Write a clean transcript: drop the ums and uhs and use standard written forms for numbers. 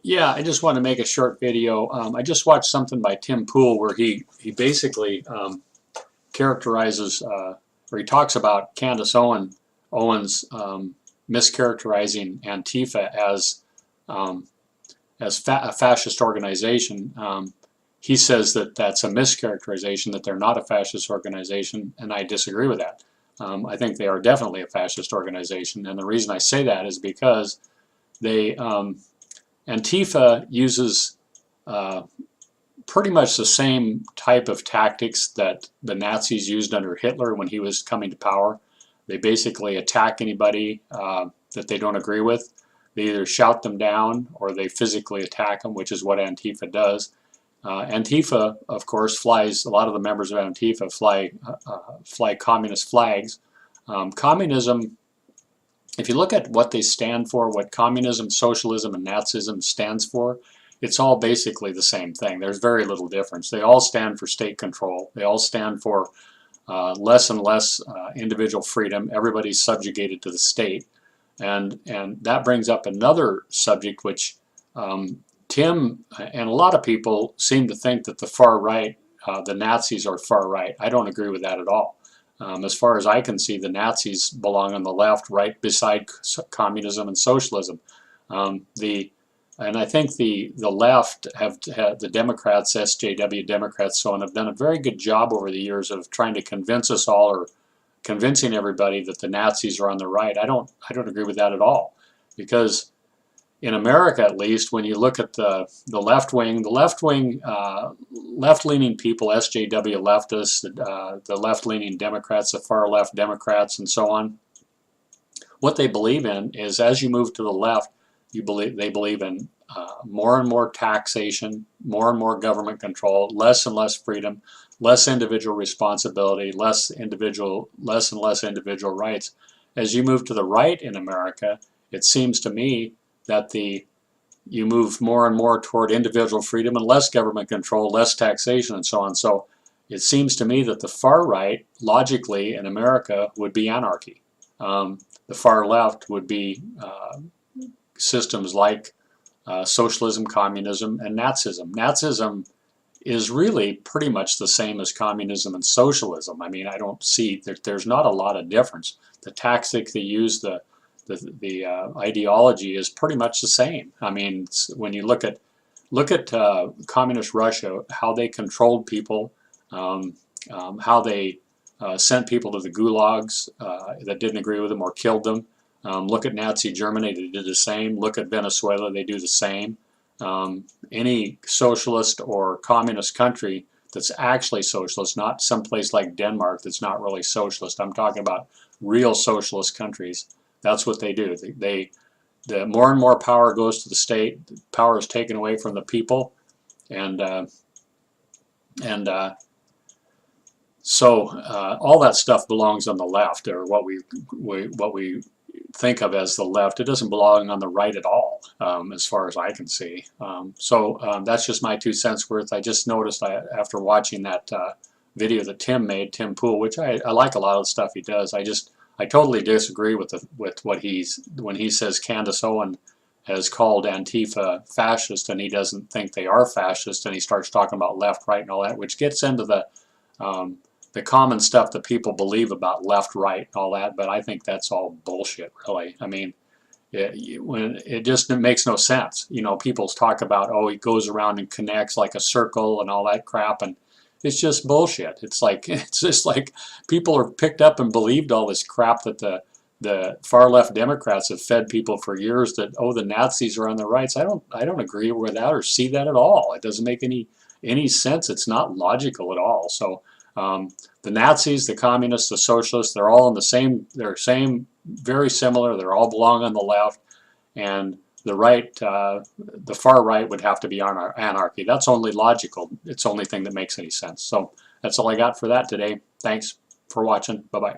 Yeah, I just want to make a short video. I just watched something by Tim Pool where he basically characterizes or he talks about Owens mischaracterizing Antifa um, as a fascist organization. He says that that's a mischaracterization, that they're not a fascist organization, and I disagree with that. I think they are definitely a fascist organization, and the reason I say that is because they Antifa uses uh, pretty much the same type of tactics that the Nazis used under Hitler when he was coming to power. They basically attack anybody that they don't agree with. They either shout them down or they physically attack them, which is what Antifa does. Antifa, of course, flies. A lot of the members of Antifa fly communist flags. Communism, if you look at what they stand for, what communism, socialism, and Nazism stands for, it's all basically the same thing. There's very little difference. They all stand for state control. They all stand for less and less individual freedom. Everybody's subjugated to the state. And that brings up another subject which Tim and a lot of people seem to think that the far right, the Nazis are far right. I don't agree with that at all. As far as I can see, the Nazis belong on the left, right beside communism and socialism. And I think the left have the Democrats, SJW Democrats, so on, have done a very good job over the years of trying to convince us all, or convincing everybody, that the Nazis are on the right. I don't agree with that at all, because in America, at least, when you look at the left wing, left-leaning people, SJW leftists, the left-leaning Democrats, the far left Democrats, and so on, what they believe in is, as you move to the left, they believe in more and more taxation, more and more government control, less and less freedom, less individual responsibility, less and less individual rights. As you move to the right in America, it seems to me that you move more and more toward individual freedom and less government control, less taxation, and so on. So it seems to me that the far right, logically, in America would be anarchy. The far left would be systems like socialism, communism, and Nazism. Nazism is really pretty much the same as communism and socialism. I mean, I don't see that there's not a lot of difference. The tactic they use, the ideology is pretty much the same. I mean, when you look at communist Russia, how they controlled people, how they sent people to the gulags that didn't agree with them or killed them. Look at Nazi Germany, they did the same. Look at Venezuela, they do the same. Any socialist or communist country that's actually socialist, not someplace like Denmark that's not really socialist. I'm talking about real socialist countries. That's what they do. The more and more power goes to the state, power is taken away from the people, and so all that stuff belongs on the left, or what we think of as the left. It doesn't belong on the right at all, as far as I can see. So that's just my 2 cents worth. I just noticed after watching that video that Tim made, Tim Pool, which I like a lot of the stuff he does. I totally disagree with what when he says Candice Owens has called Antifa fascist, and he doesn't think they are fascist, and he starts talking about left, right, and all that, which gets into the common stuff that people believe about left, right, and all that. But I think that's all bullshit, really. I mean, it makes no sense. You know, people talk about, oh, he goes around and connects like a circle and all that crap, and it's just bullshit. It's just like people are picked up and believed all this crap that the far left Democrats have fed people for years, that, oh, the Nazis are on the rights. I don't agree with that or see that at all. It doesn't make any sense. It's not logical at all. So the Nazis, the communists, the socialists, they're all in the same. They're very similar. They all belong on the left, and the right, the far right would have to be anarchy. That's only logical. It's the only thing that makes any sense. So that's all I got for that today. Thanks for watching. Bye-bye.